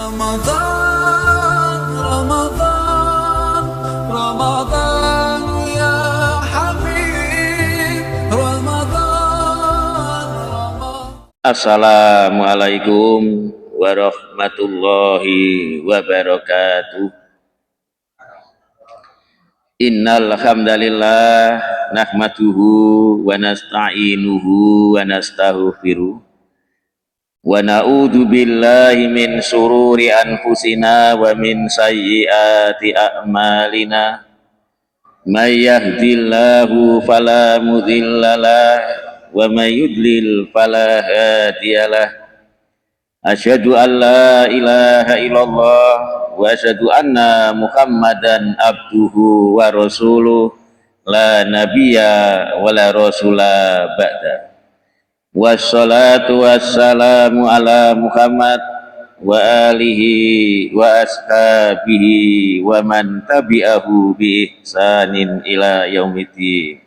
رمضان رمضان رمضان يا حبيب رمضان رمضان. Assalamualaikum warahmatullahi wabarakatuh. Innal hamdalillah nahmaduhu wa nasta'inuhu wa nastaghfiruh wa na'udzu billahi min sururi anfusina wa min sayyiati a'malina. May yahdihillahu fala mudhillalah wa may yudlil fala hadiyalah. Asyhadu an la ilaha illallah wa asyhadu anna Muhammadan abduhu wa rasuluh la nabiyya wa la rasula ba'da. Wassalatu wassalamu ala Muhammad wa alihi wa ashabihi wa man tabi'ahu bi ihsanin ila yaumiddin.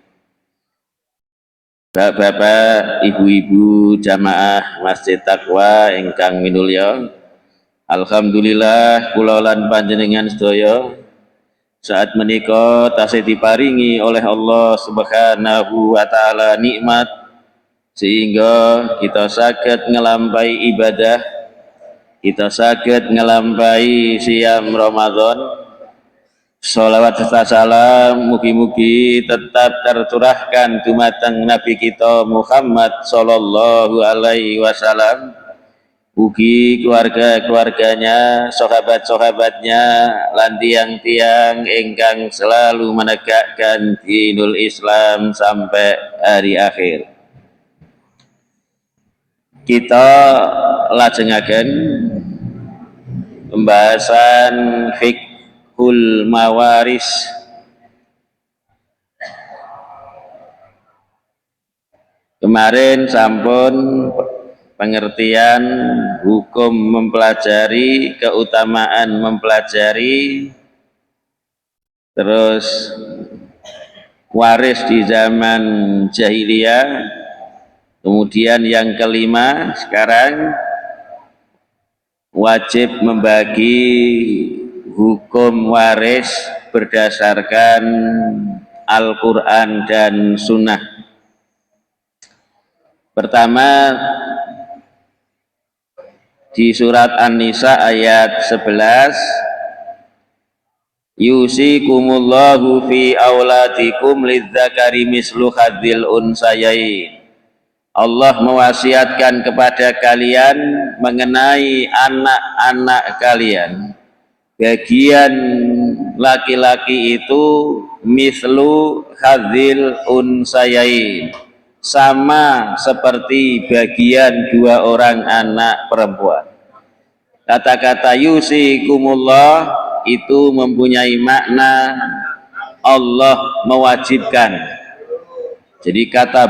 Bapak-bapak, ibu-ibu jamaah Masjid Taqwa ingkang minulya, alhamdulillah kula lan panjenengan sedaya saat menika tasih diparingi oleh Allah Subhanahu wa taala nikmat sehingga kita saged ngelampahi ibadah, kita saged ngelampahi siam Ramadan. Sholawat serta salam mugi-mugi tetap tercurahkan dumateng Nabi kita Muhammad sallallahu alaihi wasallam, ugi keluarga-keluarganya, sahabat-sahabatnya, lan tiang-tiang ingkang selalu menegakkan dinul Islam sampai hari akhir. Kita lajengaken pembahasan fiqhul mawaris. Kemarin sampun pengertian hukum mempelajari, keutamaan mempelajari, terus waris di zaman jahiliyah. Kemudian yang kelima sekarang wajib membagi hukum waris berdasarkan Al-Quran dan Sunnah. Pertama di surat An-Nisa ayat 11, yusikumullahu fi auladikum lidzakari mislu hadzil unsayain. Allah mewasiatkan kepada kalian mengenai anak-anak kalian, bagian laki-laki itu mislu hadzil unsayain, sama seperti bagian dua orang anak perempuan. Kata-kata yusikumullah itu mempunyai makna Allah mewajibkan. Jadi kata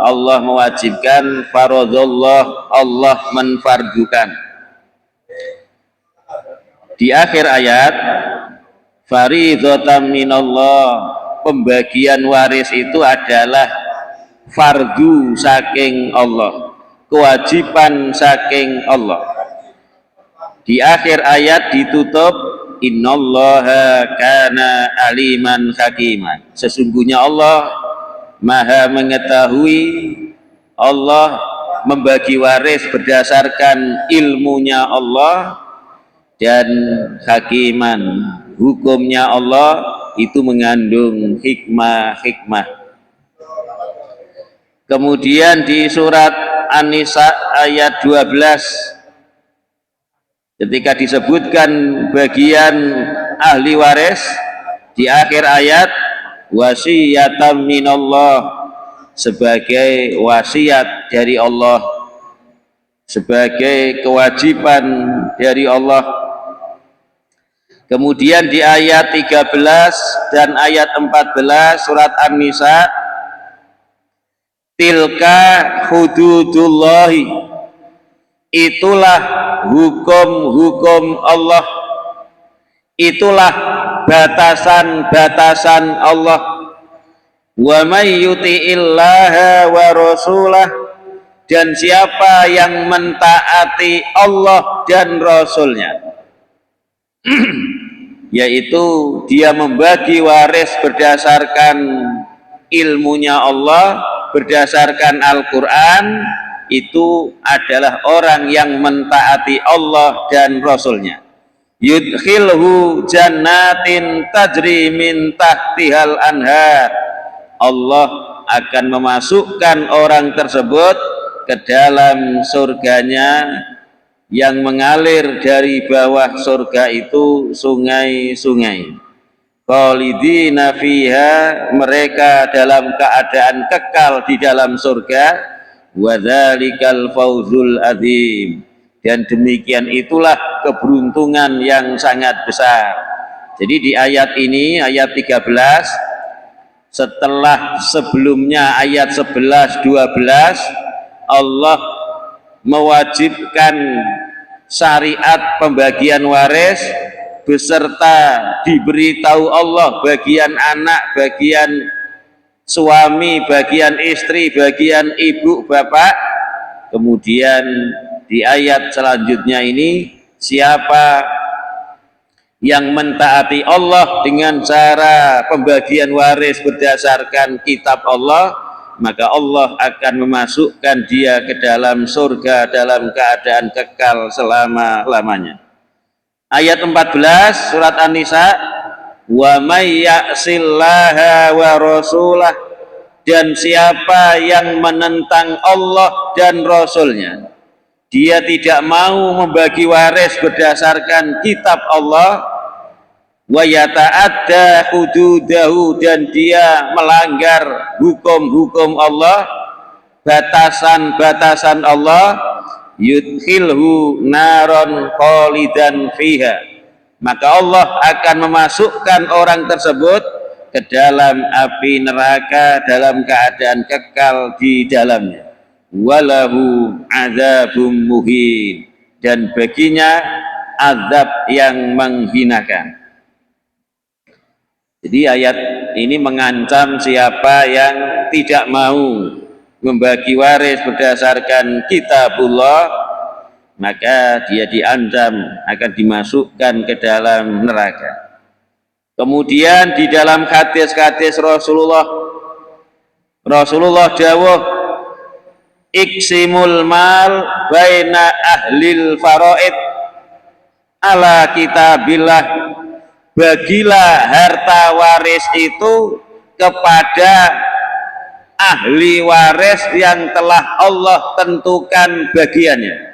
Allah mewajibkan, faradallah Allah menfardukan. Di akhir ayat faridatan minallah, pembagian waris itu adalah fardu saking Allah, kewajiban saking Allah. Di akhir ayat ditutup innallaha kana aliman hakiman, sesungguhnya Allah Maha mengetahui, Allah membagi waris berdasarkan ilmunya Allah, dan hakiman, hukumnya Allah itu mengandung hikmah-hikmah. Kemudian di surat An-Nisa ayat 12, ketika disebutkan bagian ahli waris, di akhir ayat wasiyatan minallah, sebagai wasiat dari Allah, sebagai kewajiban dari Allah. Kemudian di ayat 13 dan ayat 14 surat An-Nisa, tilka hududullahi, itulah hukum-hukum Allah, itulah batasan-batasan Allah. Wa may yuti'illaha wa rasulah, dan siapa yang mentaati Allah dan Rasulnya, yaitu dia membagi waris berdasarkan ilmunya Allah, berdasarkan Al-Quran, itu adalah orang yang mentaati Allah dan Rasulnya. Yudkhilhu jannatin tajri min tahtihal anhar, Allah akan memasukkan orang tersebut ke dalam surganya yang mengalir dari bawah surga itu sungai-sungai. Khalidina fiha, mereka dalam keadaan kekal di dalam surga. Wa dzalikal fawzul adzim, dan demikian itulah keberuntungan yang sangat besar. Jadi di ayat ini, ayat 13, setelah sebelumnya ayat 11, 12, Allah mewajibkan syariat pembagian waris beserta diberitahu Allah bagian anak, bagian suami, bagian istri, bagian ibu, bapak. Kemudian di ayat selanjutnya ini, siapa yang mentaati Allah dengan cara pembagian waris berdasarkan kitab Allah, maka Allah akan memasukkan dia ke dalam surga dalam keadaan kekal selama-lamanya. Ayat 14 surat An-Nisa, wa may ya'sillaha wa rasulah, dan siapa yang menentang Allah dan Rasulnya, dia tidak mau membagi waris berdasarkan kitab Allah, wa yata'adda hududahu, dan dia melanggar hukum-hukum Allah, batasan-batasan Allah, yudkhilhu naron khalidan fiha, maka Allah akan memasukkan orang tersebut ke dalam api neraka dalam keadaan kekal di dalamnya. Walahu azabum muhin, dan baginya azab yang menghinakan. Jadi ayat ini mengancam siapa yang tidak mau membagi waris berdasarkan kitabullah, maka dia diancam akan dimasukkan ke dalam neraka. Kemudian di dalam hadis-hadis Rasulullah dawuh, iksimul mal baina ahlil faraid ala kitabillah, bagilah harta waris itu kepada ahli waris yang telah Allah tentukan bagiannya.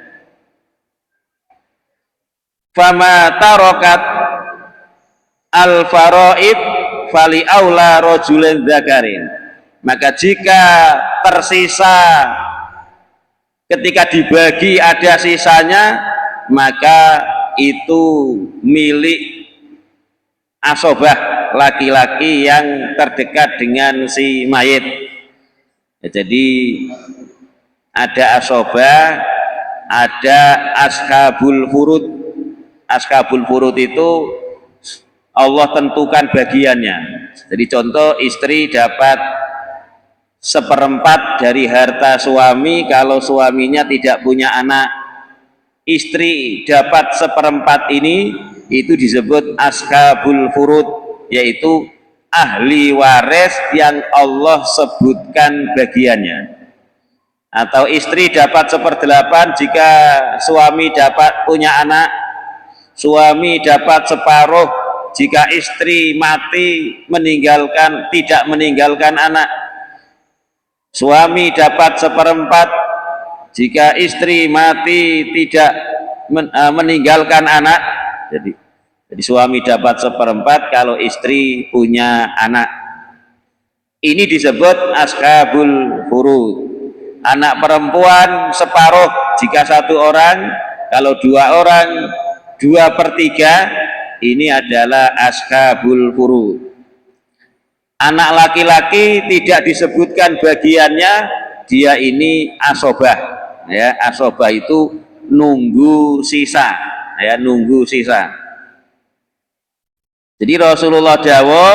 Fama tarokat al-faraid fali aula rajulin dzakarin, maka jika tersisa ketika dibagi ada sisanya, maka itu milik asobah, laki-laki yang terdekat dengan si mayit. Jadi ada asobah, ada ashabul furud. Ashabul furud itu Allah tentukan bagiannya. Jadi contoh, istri dapat 1/4 dari harta suami kalau suaminya tidak punya anak. Istri dapat 1/4 ini, itu disebut ashabul furud, yaitu ahli waris yang Allah sebutkan bagiannya. Atau istri dapat 1/8 jika suami dapat punya anak, suami dapat separuh jika istri mati tidak meninggalkan anak, suami dapat 1/4 jika istri mati tidak meninggalkan anak. Jadi suami dapat 1/4 kalau istri punya anak. Ini disebut ashabul furud. Anak perempuan separuh jika 1 orang, kalau 2 orang 2/3, ini adalah ashabul furud. Anak laki-laki tidak disebutkan bagiannya, dia ini asobah. Ya, asobah itu nunggu sisa, ya, nunggu sisa. Jadi Rasulullah dawuh,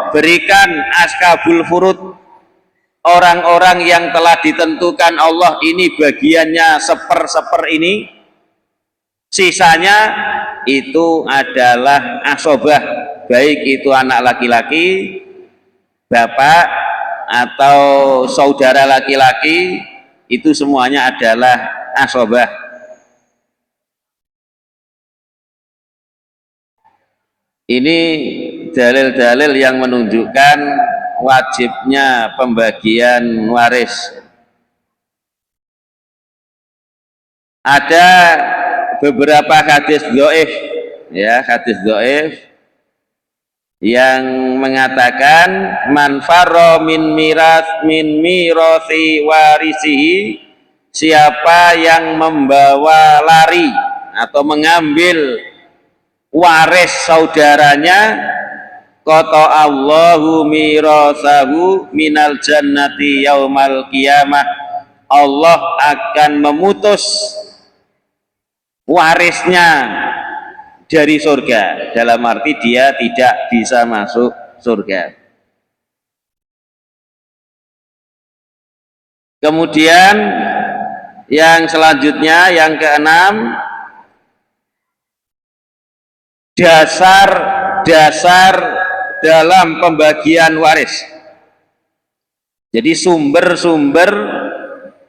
berikan ashabul furud orang-orang yang telah ditentukan Allah ini bagiannya seper ini, sisanya itu adalah asobah, baik itu anak laki-laki, bapak atau saudara laki-laki, itu semuanya adalah asobah. Ini dalil-dalil yang menunjukkan wajibnya pembagian waris. Ada beberapa hadis dhaif, ya, hadis dhaif yang mengatakan man farra min mirasi warisihi, siapa yang membawa lari atau mengambil waris saudaranya, qata Allahu mirasahu minal jannati yaumal qiyamah, Allah akan memutus warisnya dari surga, dalam arti dia tidak bisa masuk surga. Kemudian yang selanjutnya, yang keenam, dasar dalam pembagian waris. Jadi sumber-sumber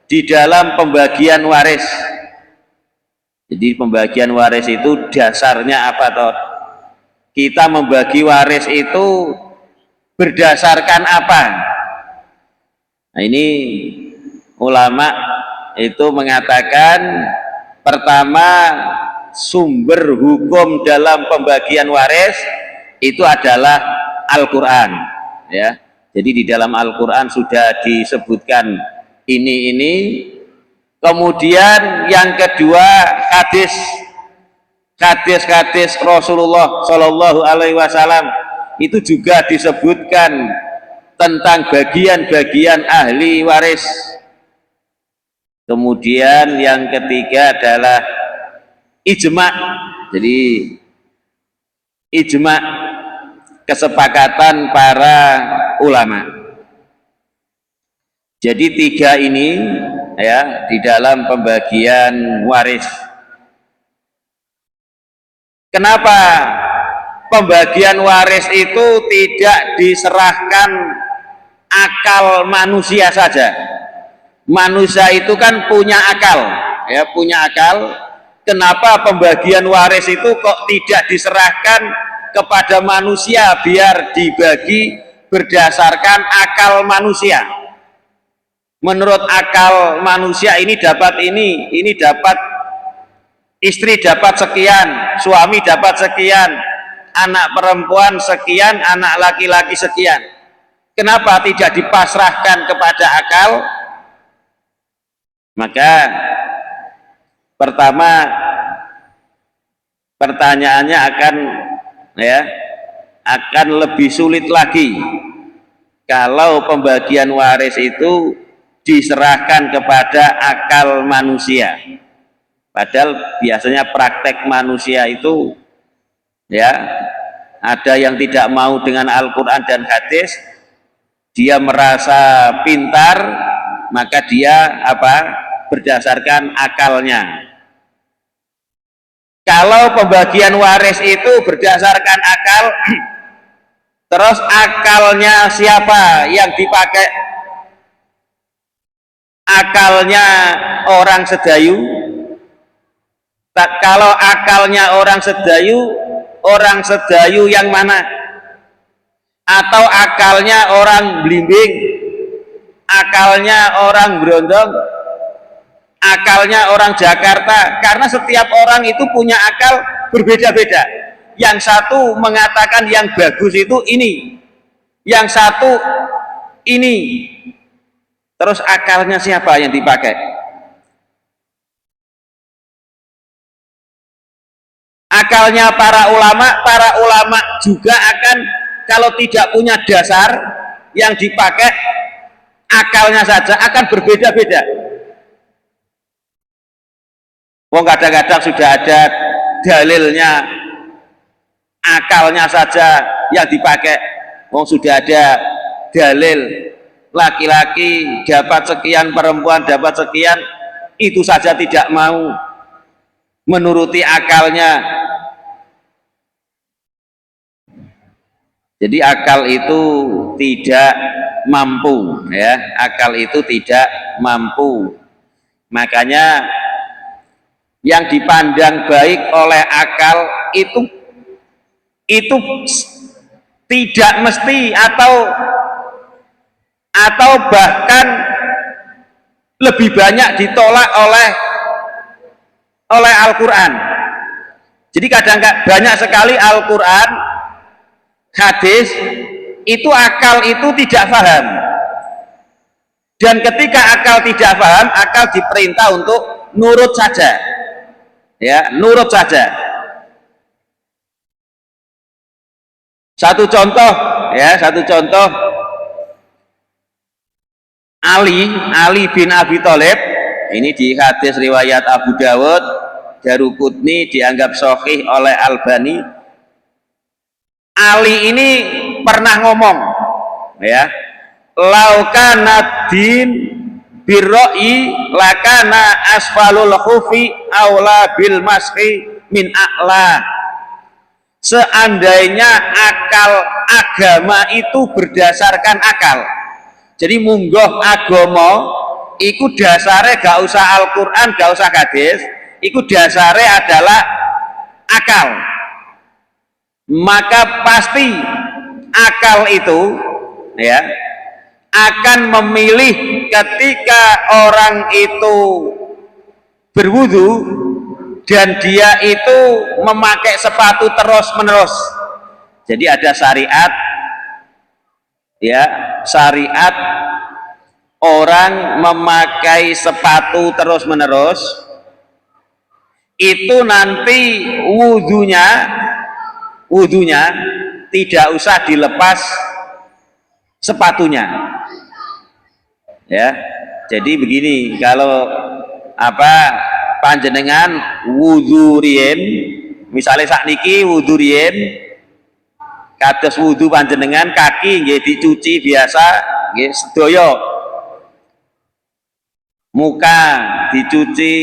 di dalam pembagian waris. Jadi pembagian waris itu dasarnya apa toh? Kita membagi waris itu berdasarkan apa? Nah, ini ulama itu mengatakan, pertama, sumber hukum dalam pembagian waris itu adalah Al-Quran, ya. Jadi di dalam Al-Quran sudah disebutkan ini. Kemudian yang kedua, hadis Rasulullah Shallallahu Alaihi Wasallam itu juga disebutkan tentang bagian-bagian ahli waris. Kemudian yang ketiga adalah ijma. Jadi ijma, kesepakatan para ulama. Jadi tiga ini, ya, di dalam pembagian waris. Kenapa pembagian waris itu tidak diserahkan akal manusia saja? Manusia itu kan punya akal, ya, punya akal. Kenapa pembagian waris itu kok tidak diserahkan kepada manusia biar dibagi berdasarkan akal manusia? Menurut akal manusia ini dapat ini dapat, istri dapat sekian, suami dapat sekian, anak perempuan sekian, anak laki-laki sekian. Kenapa tidak dipasrahkan kepada akal? Maka pertama, pertanyaannya akan lebih sulit lagi kalau pembagian waris itu diserahkan kepada akal manusia. Padahal biasanya praktek manusia itu, ya, ada yang tidak mau dengan Al-Quran dan hadis, dia merasa pintar, maka dia berdasarkan akalnya. Kalau pembagian waris itu berdasarkan akal, terus akalnya siapa yang dipakai? Akalnya orang sedayu. Kalau akalnya orang sedayu yang mana? Atau akalnya orang blimbing, akalnya orang Brondong, akalnya orang Jakarta? Karena setiap orang itu punya akal berbeda-beda. Yang satu mengatakan yang bagus itu ini, yang satu ini. Terus akalnya siapa yang dipakai? Akalnya para ulama juga akan, kalau tidak punya dasar yang dipakai, akalnya saja akan berbeda-beda. Wong kadang-kadang sudah ada dalilnya, akalnya saja yang dipakai. Wong sudah ada dalil laki-laki dapat sekian, perempuan dapat sekian, itu saja tidak mau menuruti akalnya. Jadi akal itu tidak mampu, ya, akal itu tidak mampu. Makanya yang dipandang baik oleh akal itu tidak mesti atau bahkan lebih banyak ditolak oleh Al-Quran. Jadi kadang-kadang banyak sekali Al-Quran, hadis itu akal itu tidak paham, dan ketika akal tidak paham, akal diperintah untuk nurut saja, ya, nurut saja. Satu contoh, Ali bin Abi Thalib, ini di hadis riwayat Abu Dawud, Daruqutni, dianggap sahih oleh Albani. Ali ini pernah ngomong, ya, laukana din birroi lakana asfalul khufi aula bil maski min a'la. Seandainya agama itu berdasarkan akal, jadi munggoh agama iku dasare gak usah Al-Quran, gak usah hadis, iku dasare adalah akal, maka pasti akal itu, ya, akan memilih ketika orang itu berwudu dan dia itu memakai sepatu terus menerus. Jadi ada syariat, ya, syariat orang memakai sepatu terus menerus itu nanti wudunya tidak usah dilepas sepatunya, ya. Jadi begini, kalau panjenengan wudu riyen, misalnya sakniki wudu riyen, kados wudu panjenengan, kaki nggih dicuci biasa nggih sedaya, muka dicuci,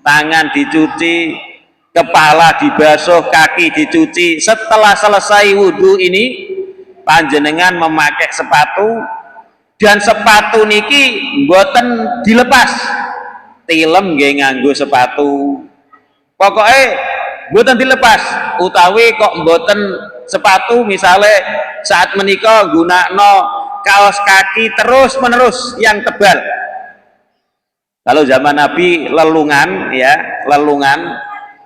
tangan dicuci, kepala dibasuh, kaki dicuci. Setelah selesai wudu ini panjenengan memakai sepatu, dan sepatu niki mboten dilepas, tilem nggih nganggo sepatu, pokoknya mboten dilepas, utawi kok mboten sepatu, misalnya saat menikah gunakno kaos kaki terus menerus yang tebal. Kalau zaman Nabi lelungan, ya, lelungan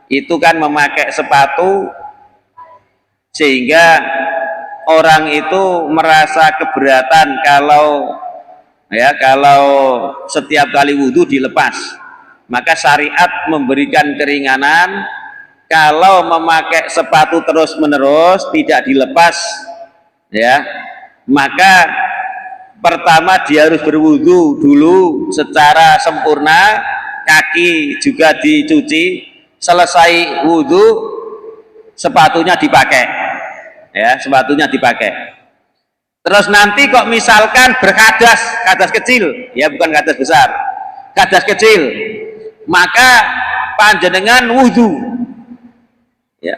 itu kan memakai sepatu sehingga orang itu merasa keberatan kalau setiap kali wudhu dilepas. Maka syariat memberikan keringanan kalau memakai sepatu terus menerus tidak dilepas, ya, maka pertama dia harus berwudhu dulu secara sempurna, kaki juga dicuci, selesai wudhu sepatunya dipakai, ya, sepatunya dipakai. Terus nanti kok misalkan kadas kecil, ya, bukan kadas besar, kadas kecil, maka panjenengan wudhu, ya,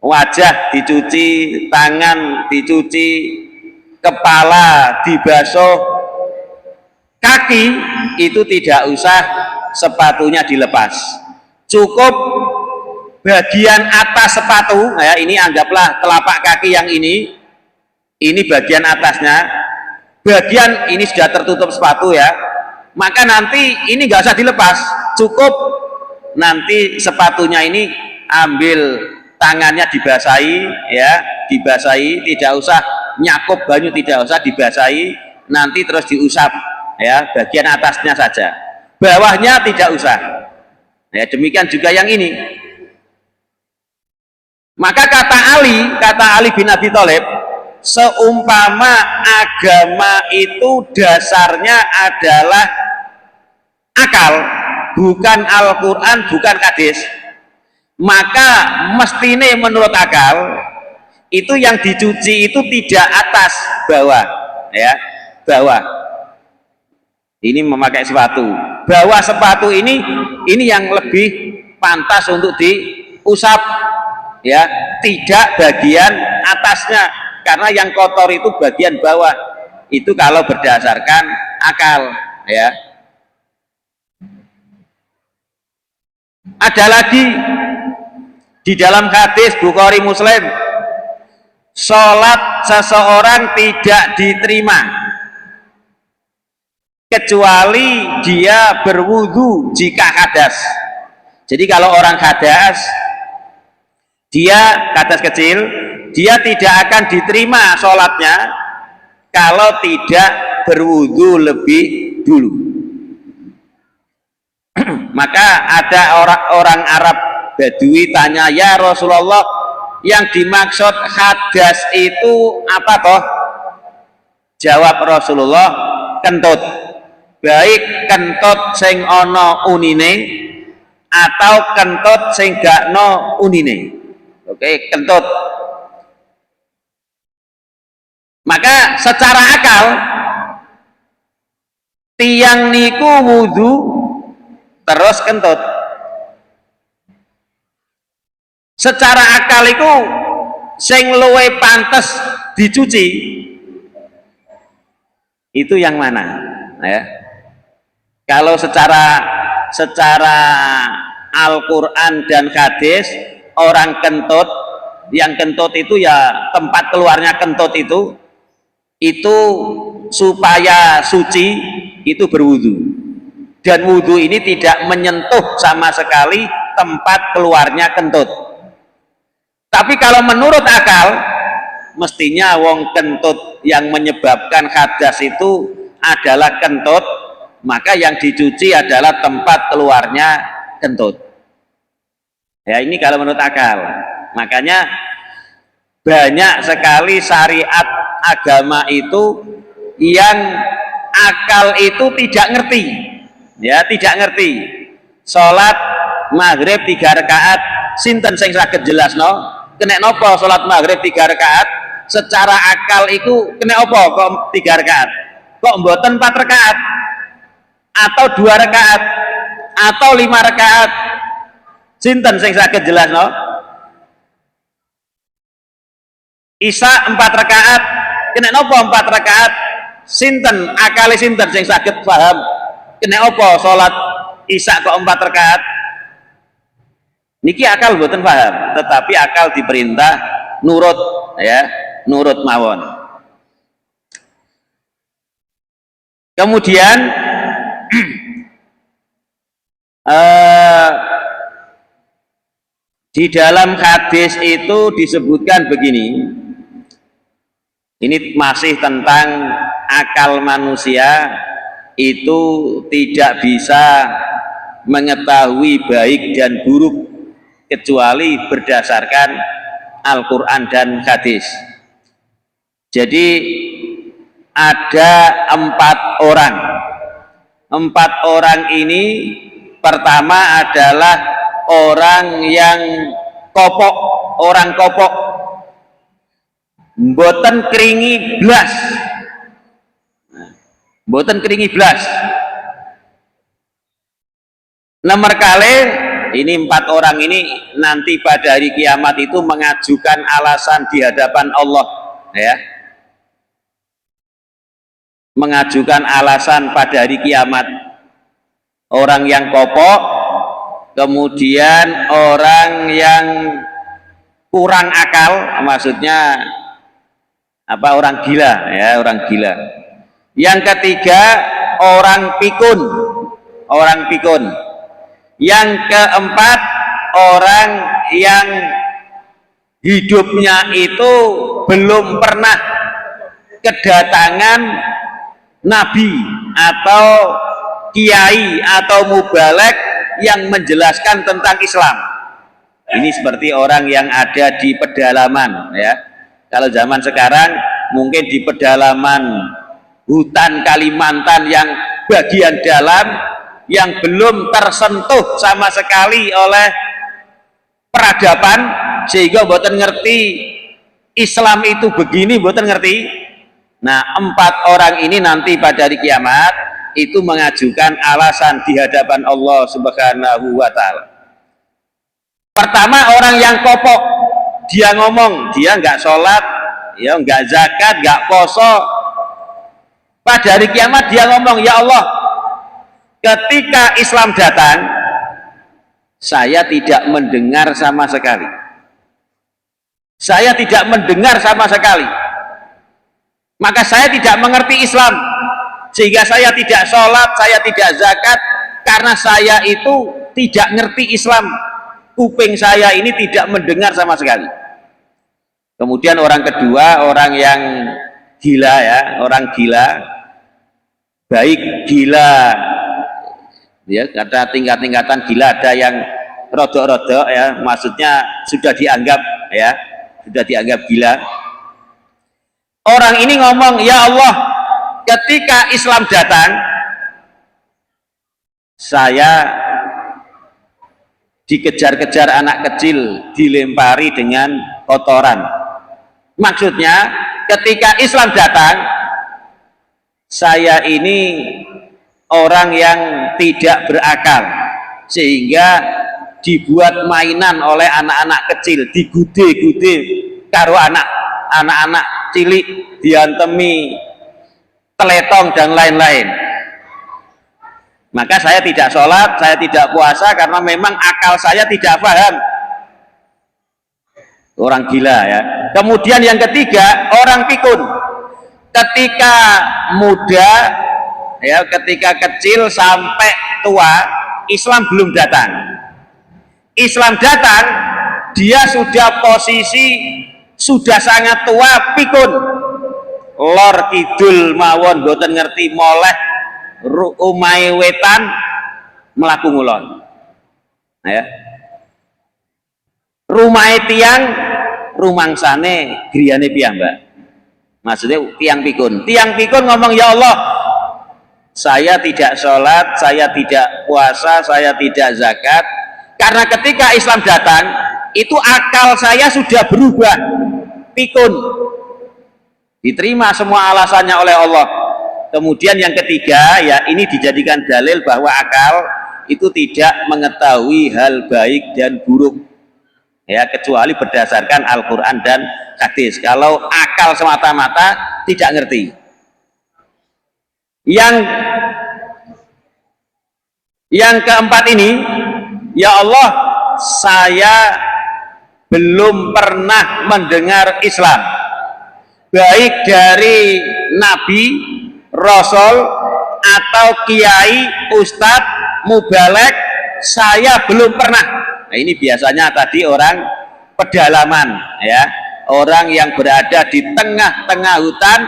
wajah dicuci, tangan dicuci, kepala dibasuh, kaki itu tidak usah sepatunya dilepas, cukup bagian atas sepatu, ya, ini anggaplah telapak kaki yang ini bagian atasnya, bagian ini sudah tertutup sepatu, ya, maka nanti ini nggak usah dilepas, cukup nanti sepatunya ini ambil tangannya dibasahi, ya, dibasahi, tidak usah nyakup banyu, tidak usah dibasahi, nanti terus diusap, ya, bagian atasnya saja, bawahnya tidak usah, ya. Demikian juga yang ini. Maka kata Ali bin Abi Thalib, seumpama agama itu dasarnya adalah akal, bukan Al-Quran, bukan hadis, maka mestine menurut akal itu yang dicuci itu tidak atas bawah, ya, bawah, Ini memakai sepatu. Bawah sepatu ini yang lebih pantas untuk diusap, ya, tidak bagian atasnya, karena yang kotor itu bagian bawah. Itu kalau berdasarkan akal, ya. Ada lagi di dalam hadis Bukhari Muslim, sholat seseorang tidak diterima kecuali dia berwudu jika hadas. Jadi kalau orang hadas, dia hadas kecil, dia tidak akan diterima sholatnya kalau tidak berwudu lebih dulu. Maka ada orang Arab Badui tanya, ya Rasulullah, yang dimaksud hadas itu apa toh? Jawab Rasulullah, kentut. Baik kentut sing ono unine atau kentut sing gak no unine. Oke, kentut. Maka secara akal tiang niku wudu terus kentut. Secara akal iku sing luwe pantes dicuci itu yang mana, ya? Kalau secara Al-Quran dan hadis, orang kentut, yang kentut itu ya tempat keluarnya kentut itu supaya suci itu berwudu, dan wudu ini tidak menyentuh sama sekali tempat keluarnya kentut. Tapi kalau menurut akal, mestinya wong kentut yang menyebabkan hadas itu adalah kentut, maka yang dicuci adalah tempat keluarnya kentut. Ya, ini kalau menurut akal. Makanya banyak sekali syariat agama itu yang akal itu tidak ngerti, ya, tidak ngerti. Sholat maghrib 3 rakaat, sinten sing saged jelasno, kena nopo sholat maghrib 3 rakaat? Secara akal itu kena apa kok 3 rakaat? Kok mboten 4 rakaat? Atau 2 rakaat? Atau 5 rakaat? Sinten sing saged jelasno? Isya 4 rakaat, kena nopo 4 rakaat? Sinten akali sinten sing saged paham? Kena opo sholat isya kok 4 rakaat? Niki akal mboten paham, tetapi akal diperintah nurut, ya, nurut mawon. Kemudian di dalam hadis itu disebutkan begini, ini masih tentang akal manusia itu tidak bisa mengetahui baik dan buruk kecuali berdasarkan Al-Quran dan hadis. Jadi ada 4 orang. 4 orang ini pertama adalah orang yang kopok, orang kopok, mboten keringi blas, mboten keringi blas. Nomor kali ini 4 orang ini nanti pada hari kiamat itu mengajukan alasan di hadapan Allah, ya, mengajukan alasan pada hari kiamat. Orang yang kopok, kemudian orang yang kurang akal, maksudnya apa, orang gila, ya, orang gila. Yang ketiga orang pikun, orang pikun. Yang keempat orang yang hidupnya itu belum pernah kedatangan nabi atau kiai atau mubalek yang menjelaskan tentang Islam. Ini seperti orang yang ada di pedalaman, ya. Kalau zaman sekarang mungkin di pedalaman hutan Kalimantan yang bagian dalam, yang belum tersentuh sama sekali oleh peradaban, sehingga mboten ngerti Islam itu begini, mboten ngerti. Nah, 4 orang ini nanti pada hari kiamat itu mengajukan alasan di hadapan Allah Subhanahu wa Ta'ala. Pertama, orang yang kopok, dia ngomong, dia nggak sholat, ya nggak zakat, nggak poso. Pada hari kiamat dia ngomong, ya Allah, ketika Islam datang, saya tidak mendengar sama sekali. Saya tidak mendengar sama sekali. Maka saya tidak mengerti Islam, sehingga saya tidak sholat, saya tidak zakat, karena saya itu tidak ngerti Islam. Kuping saya ini tidak mendengar sama sekali. Kemudian orang kedua, orang yang gila, ya, orang gila, baik gila, ya, kata tingkat-tingkatan gila, ada yang rodok-rodok, ya, maksudnya sudah dianggap, ya, sudah dianggap gila. Orang ini ngomong, ya Allah, ketika Islam datang, saya dikejar-kejar anak kecil, dilempari dengan kotoran. Maksudnya, ketika Islam datang, saya ini orang yang tidak berakal, sehingga dibuat mainan oleh anak-anak kecil, digude-gude karo anak-anak cilik, diantemi teletong dan lain-lain. Maka saya tidak sholat, saya tidak puasa, karena memang akal saya tidak paham. Orang gila, ya. Kemudian yang ketiga, orang pikun. Ketika muda, ya, ketika kecil sampai tua, Islam belum datang. Islam datang, dia sudah posisi, sudah sangat tua, pikun, lor kidul mawon, boten ngerti moleh umai wetan melaku ngulon. Nah, ya. Rumah tiang rumangsane griyane piyambak. Maksudnya tiang pikun. Tiang pikun ngomong, ya Allah, saya tidak sholat, saya tidak puasa, saya tidak zakat, karena ketika Islam datang, itu akal saya sudah berubah, pikun. Diterima semua alasannya oleh Allah. Kemudian yang ketiga, ya, ini dijadikan dalil bahwa akal itu tidak mengetahui hal baik dan buruk, ya, kecuali berdasarkan Al-Quran dan hadis. Kalau akal semata-mata tidak ngerti. Yang keempat ini, ya Allah, saya belum pernah mendengar Islam, baik dari Nabi, Rasul, atau kiai, ustadz, mubalek, saya belum pernah. Nah, ini biasanya tadi orang pedalaman, ya, orang yang berada di tengah-tengah hutan,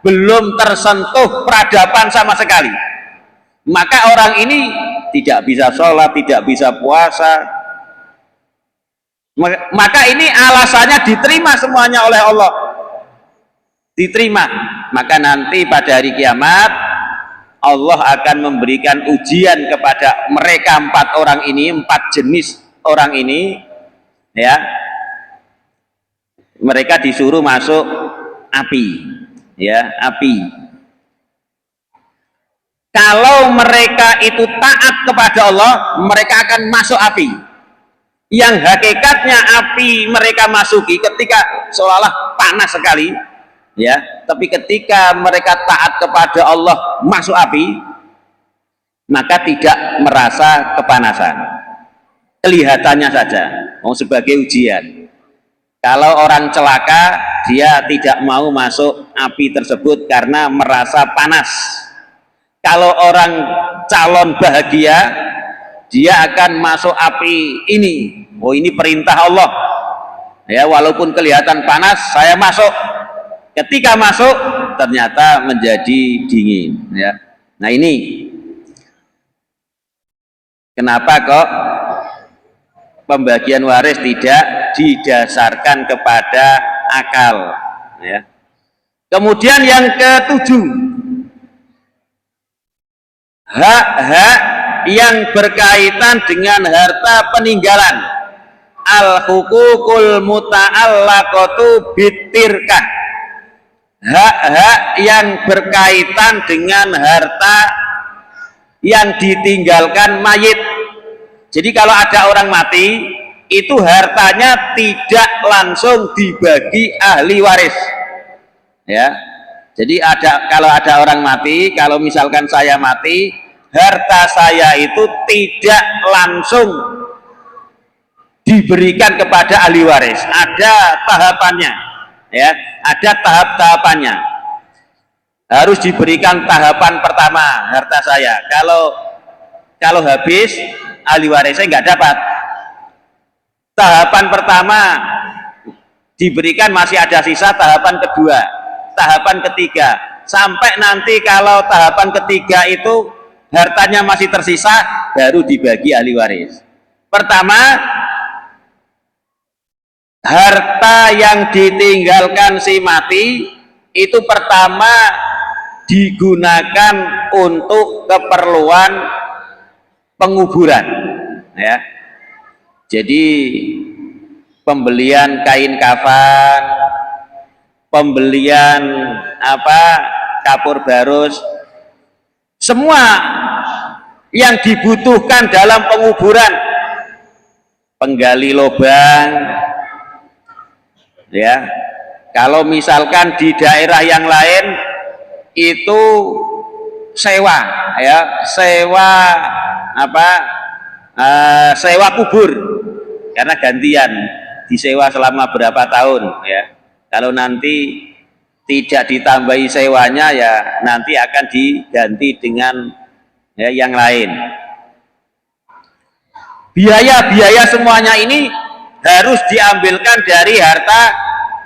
belum tersentuh peradaban sama sekali. Maka orang ini tidak bisa sholat, tidak bisa puasa. Maka ini alasannya diterima semuanya oleh Allah, diterima. Maka nanti pada hari kiamat Allah akan memberikan ujian kepada mereka empat orang ini, empat jenis orang ini, ya. Mereka disuruh masuk api, ya, api. Kalau mereka itu taat kepada Allah, mereka akan masuk api. Yang hakikatnya api mereka masuki ketika seolah-olah panas sekali, ya, tapi ketika mereka taat kepada Allah masuk api, maka tidak merasa kepanasan, kelihatannya saja, sebagai ujian. Kalau orang celaka, dia tidak mau masuk api tersebut karena merasa panas. Kalau orang calon bahagia, dia akan masuk api ini. Oh, ini perintah Allah, ya, walaupun kelihatan panas, saya masuk. Ketika masuk, ternyata menjadi dingin, ya. Nah, ini kenapa kok pembagian waris tidak didasarkan kepada akal, ya. Kemudian yang ketujuh, hak-hak yang berkaitan dengan harta peninggalan, al-hukukul muta'allaqatu bitirkah. Hak-hak yang berkaitan dengan harta yang ditinggalkan mayit. Jadi kalau ada orang mati, itu hartanya tidak langsung dibagi ahli waris. Ya. Jadi kalau ada orang mati, kalau misalkan saya mati, harta saya itu tidak langsung diberikan kepada ahli waris. Ada tahapannya. Ya, ada tahap-tahapannya. Harus diberikan tahapan pertama harta saya. Kalau habis, ahli warisnya nggak dapat. Tahapan pertama diberikan, masih ada sisa, tahapan kedua, tahapan ketiga, sampai nanti kalau tahapan ketiga itu hartanya masih tersisa, baru dibagi ahli waris. Pertama, harta yang ditinggalkan si mati itu pertama digunakan untuk keperluan penguburan, ya. Jadi pembelian kain kafan, pembelian kapur barus, semua yang dibutuhkan dalam penguburan, penggali lubang, ya. Kalau misalkan di daerah yang lain itu sewa, ya, sewa kubur, karena gantian disewa selama berapa tahun, ya. Kalau nanti tidak ditambahi sewanya, ya nanti akan diganti dengan yang lain. Biaya-biaya semuanya ini harus diambilkan dari harta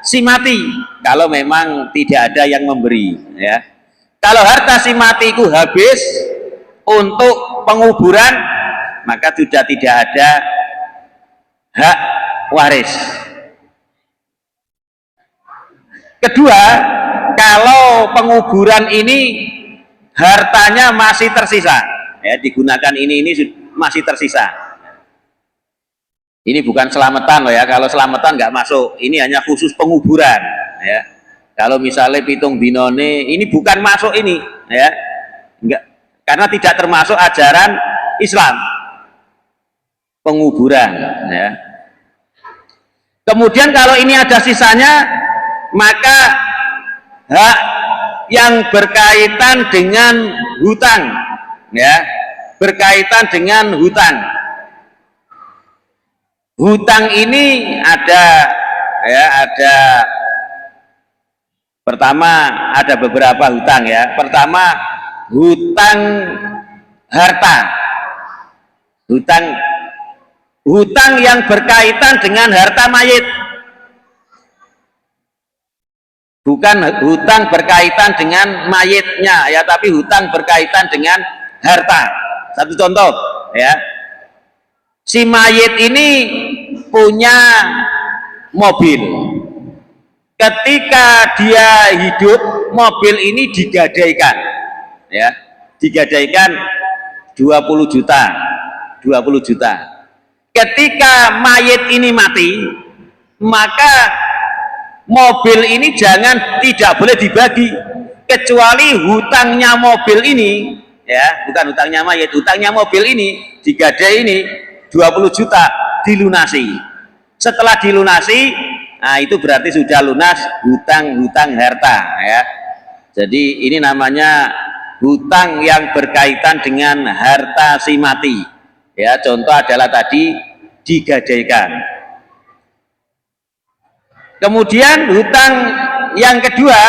si mati kalau memang tidak ada yang memberi, ya. Kalau harta si mati itu habis untuk penguburan, maka sudah tidak ada hak waris. Kedua, kalau penguburan ini hartanya masih tersisa, ya, digunakan ini masih tersisa. Ini bukan selamatan loh, ya. Kalau selamatan nggak masuk. Ini hanya khusus penguburan, ya. Kalau misalnya pitung binone, ini bukan masuk ini, ya. Enggak, karena tidak termasuk ajaran Islam. Penguburan, ya. Kemudian kalau ini ada sisanya, maka hak yang berkaitan dengan hutang, ya, berkaitan dengan hutang. Hutang ini ada pertama, ada beberapa hutang, ya. Pertama, hutang harta, hutang yang berkaitan dengan harta mayit, bukan hutang berkaitan dengan mayitnya, ya, tapi hutang berkaitan dengan harta. Satu contoh, ya, si mayit ini punya mobil. Ketika dia hidup, mobil ini digadaikan, ya, digadaikan 20 juta. Ketika mayit ini mati, maka mobil ini tidak boleh dibagi, kecuali hutangnya mobil ini, ya, bukan hutangnya mayit, hutangnya mobil ini digadai ini 20 juta dilunasi. Setelah dilunasi, nah itu berarti sudah lunas hutang harta, ya. Jadi ini namanya hutang yang berkaitan dengan harta si mati, ya. Contoh adalah tadi digadaikan. Kemudian hutang yang kedua,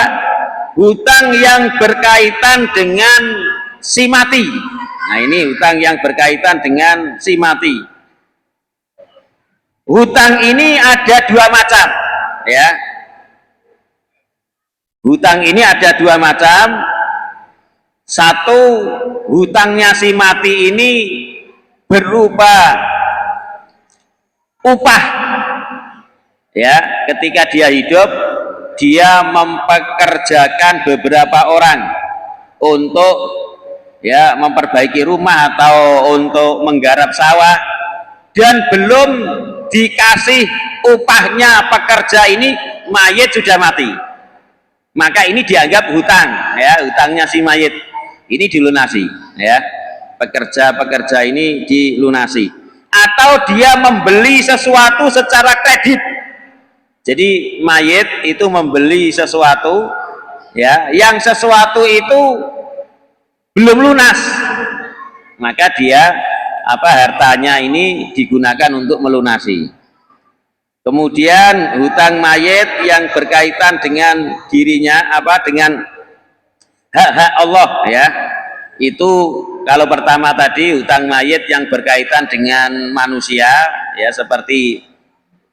hutang yang berkaitan dengan si mati. Nah, ini hutang yang berkaitan dengan si mati. Hutang ini ada dua macam, ya. Hutang ini ada dua macam. Satu, hutangnya si mati ini berupa upah, ya. Ketika dia hidup, dia mempekerjakan beberapa orang untuk, ya, memperbaiki rumah atau untuk menggarap sawah, dan belum dikasih upahnya pekerja ini, mayit sudah mati. Maka ini dianggap hutang, ya, hutangnya si mayit ini dilunasi, ya. pekerja-pekerja ini dilunasi. Atau dia membeli sesuatu secara kredit. Jadi mayit itu membeli sesuatu, ya, yang sesuatu itu belum lunas, maka dia hartanya ini digunakan untuk melunasi. Kemudian hutang mayit yang berkaitan dengan dirinya, dengan hak-hak Allah, ya, itu kalau pertama tadi hutang mayit yang berkaitan dengan manusia, ya, seperti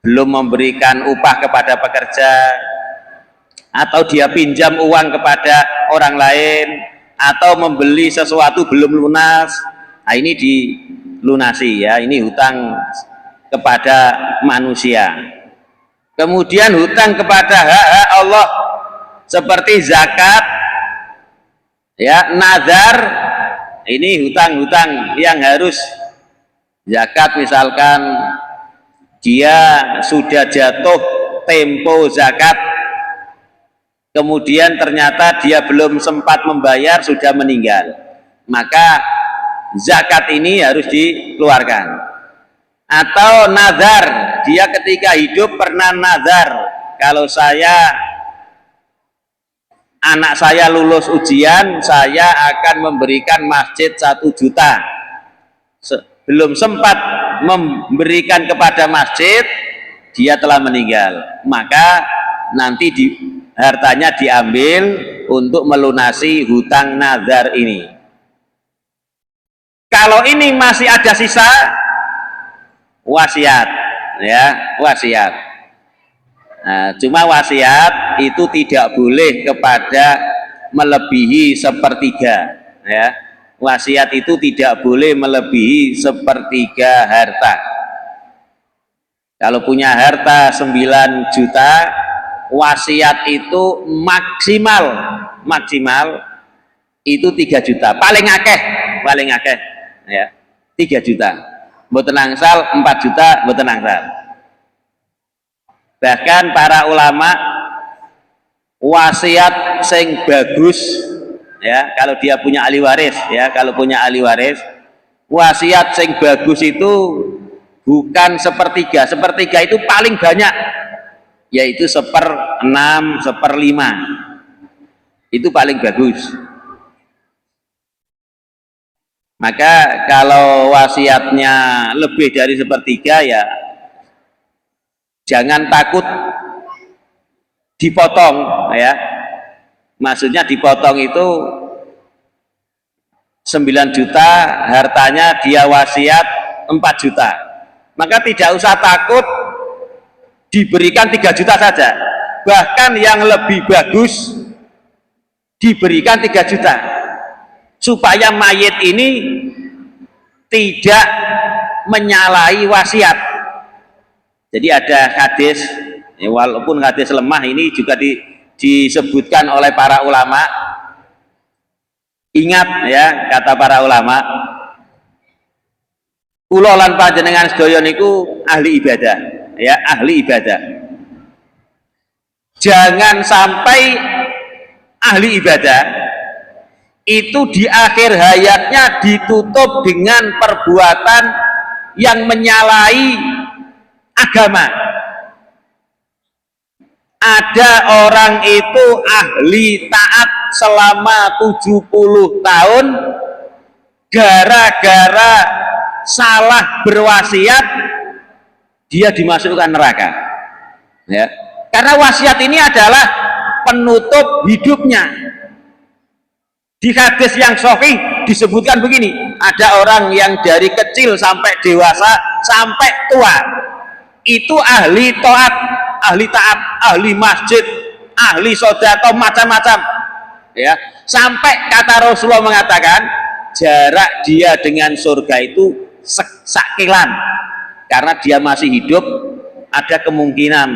belum memberikan upah kepada pekerja, atau dia pinjam uang kepada orang lain, atau membeli sesuatu belum lunas, nah ini dilunasi, ya, ini hutang kepada manusia. Kemudian hutang kepada hak-hak Allah seperti zakat, ya, nazar, ini hutang-hutang yang harus zakat. Misalkan dia sudah jatuh tempo zakat, kemudian ternyata dia belum sempat membayar, sudah meninggal, maka zakat ini harus dikeluarkan. Atau nazar, dia ketika hidup pernah nazar, kalau anak saya lulus ujian, saya akan memberikan masjid 1 juta. Belum sempat memberikan kepada masjid, dia telah meninggal, maka nanti hartanya diambil untuk melunasi hutang nazar ini. Kalau ini masih ada sisa, wasiat, ya, wasiat. Nah, cuma wasiat itu tidak boleh kepada melebihi sepertiga, ya. Wasiat itu tidak boleh melebihi sepertiga harta. Kalau punya harta 9 juta, wasiat itu maksimal itu 3 juta, paling akeh, ya, 3 juta. Mboten angsal 4 juta, mboten angsal. Bahkan para ulama wasiat sing bagus, ya, kalau dia punya ahli waris, ya, kalau punya ahli waris, wasiat sing bagus itu bukan sepertiga. Sepertiga itu paling banyak, yaitu 1/6, 1/5, itu paling bagus. Maka kalau wasiatnya lebih dari sepertiga, ya jangan takut dipotong, ya. Maksudnya dipotong itu 9 juta, hartanya dia wasiat 4 juta. Maka tidak usah takut diberikan 3 juta saja. Bahkan yang lebih bagus diberikan 3 juta. Supaya mayit ini tidak menyalahi wasiat. Jadi ada hadis, ya, walaupun hadis lemah, ini juga disebutkan oleh para ulama. Ingat, ya, kata para ulama, kula lan panjenengan sedaya niku ahli ibadah, ya, ahli ibadah. Jangan sampai ahli ibadah itu di akhir hayatnya ditutup dengan perbuatan yang menyalahi agama. Ada orang itu ahli taat selama 70 tahun, gara-gara salah berwasiat dia dimasukkan neraka, ya. Karena wasiat ini adalah penutup hidupnya. Di hadis yang sahih disebutkan begini, ada orang yang dari kecil sampai dewasa sampai tua itu ahli taat, ahli masjid, ahli sedekah, macam-macam, ya. Sampai kata Rasulullah mengatakan jarak dia dengan surga itu sakilan, karena dia masih hidup, ada kemungkinan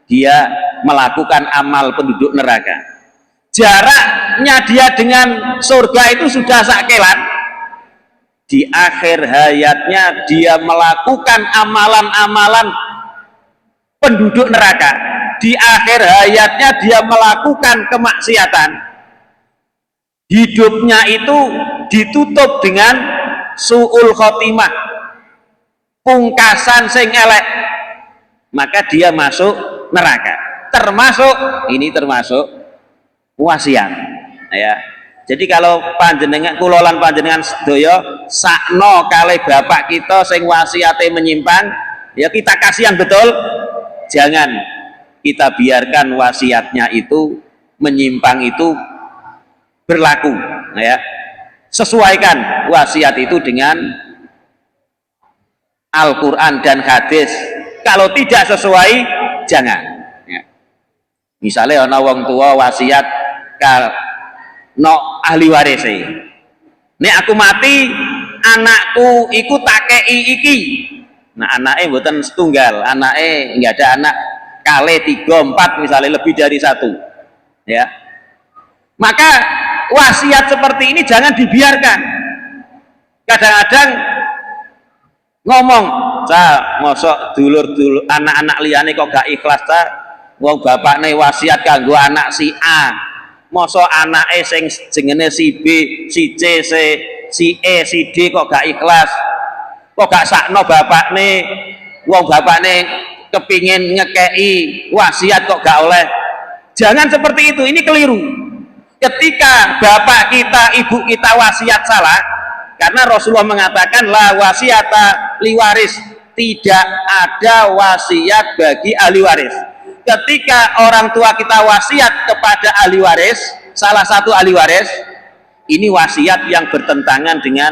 dia melakukan amal penduduk neraka. Jaraknya dia dengan surga itu sudah sakilan, di akhir hayatnya dia melakukan amalan-amalan penduduk neraka, di akhir hayatnya dia melakukan kemaksiatan, hidupnya itu ditutup dengan suul khotimah, pungkasan sing elek, maka dia masuk neraka. Termasuk wasiat, ya. Jadi kalau panjenengan kulolan panjenengan sedaya sakno kalih bapak kita sing wasiate menyimpang, ya kita kasihan betul. Jangan kita biarkan wasiatnya itu menyimpang itu berlaku, ya. Sesuaikan wasiat itu dengan Al-Quran dan hadis. Kalau tidak sesuai, jangan, ya. Misalnya ana wong tua wasiat no ahli waris, nek aku mati anakku iku takei iki. Nah anaknya bukan setunggal, anaknya nggak ada anak kali 3, 4 misalnya, lebih dari 1, ya. Maka wasiat seperti ini jangan dibiarkan. Kadang-kadang ngomong, "Cah, mosok dulur-dulur anak-anak liyane kok gak ikhlas ta? Wong bapakne wasiat kanggo anak si A. Mosok anake sing jenenge si B, si C, si E, si D kok gak ikhlas? Kok gak sakno bapakne? Wong bapakne kepingin ngekei wasiat kok gak oleh." Jangan seperti itu, ini keliru. Ketika bapak kita, ibu kita wasiat salah, karena Rasulullah mengatakan la wasiata liwaris, tidak ada wasiat bagi ahli waris. Ketika orang tua kita wasiat kepada ahli waris, salah satu ahli waris, ini wasiat yang bertentangan dengan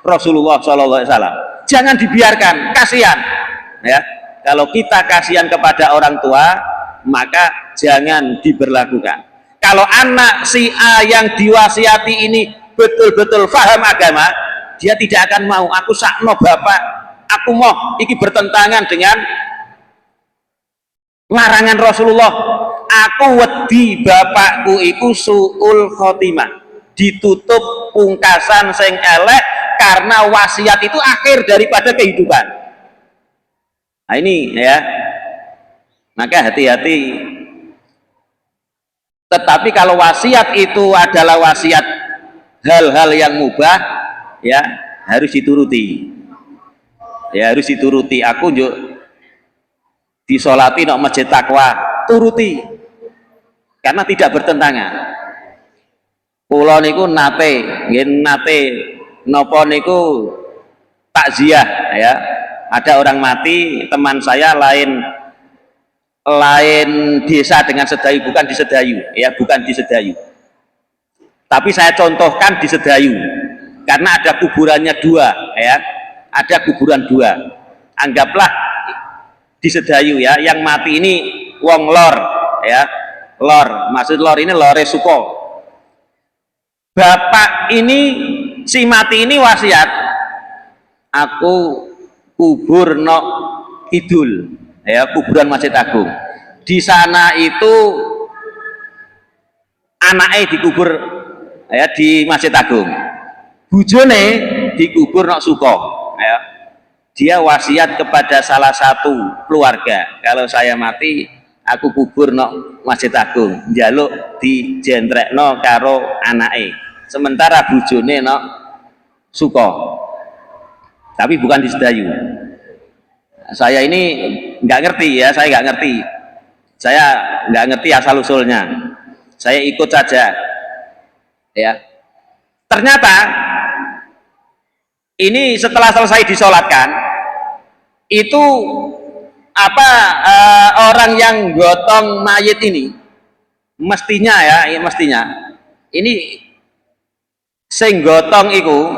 Rasulullah SAW. Jangan dibiarkan, kasihan, ya. Kalau kita kasihan kepada orang tua, maka jangan diberlakukan. Kalau anak si A yang diwasiati ini betul-betul paham agama, dia tidak akan mau, aku sakno bapak, aku mau iki bertentangan dengan larangan Rasulullah, aku wedi bapakku iku suul khotimah, ditutup pungkasan sing elek, karena wasiat itu akhir daripada kehidupan. Nah ini, ya, maka hati-hati. Tetapi kalau wasiat itu adalah wasiat hal-hal yang mubah, ya harus dituruti, ya harus dituruti. Aku juga disolati nok masjid takwa, turuti, karena tidak bertentangan. Kula niku nate nopo niku takziah, ya. Ada orang mati, teman saya lain desa dengan Sedayu, bukan di Sedayu, ya, bukan di Sedayu. Tapi saya contohkan di Sedayu, karena ada kuburannya 2, ya, ada kuburan 2. Anggaplah di Sedayu, ya, yang mati ini wong lor, ya, lor, maksud lor ini lore suko. Bapak ini si mati ini wasiat, aku kubur no kidul, ya, kuburan Masjid Agung. Di sana itu anaknya dikubur, ya, di Masjid Agung. Bujone dikubur no suko, ya. Dia wasiat kepada salah satu keluarga, kalau saya mati aku kubur no Masjid Agung, njaluk di jentrekno karo anake, sementara bujone no suko. Tapi bukan di Sedayu. Saya ini nggak ngerti, ya, saya nggak ngerti, saya nggak ngerti asal usulnya, saya ikut saja, ya. Ternyata ini setelah selesai disolatkan itu orang yang gotong mayit ini mestinya, ya, mestinya ini sing gotong iku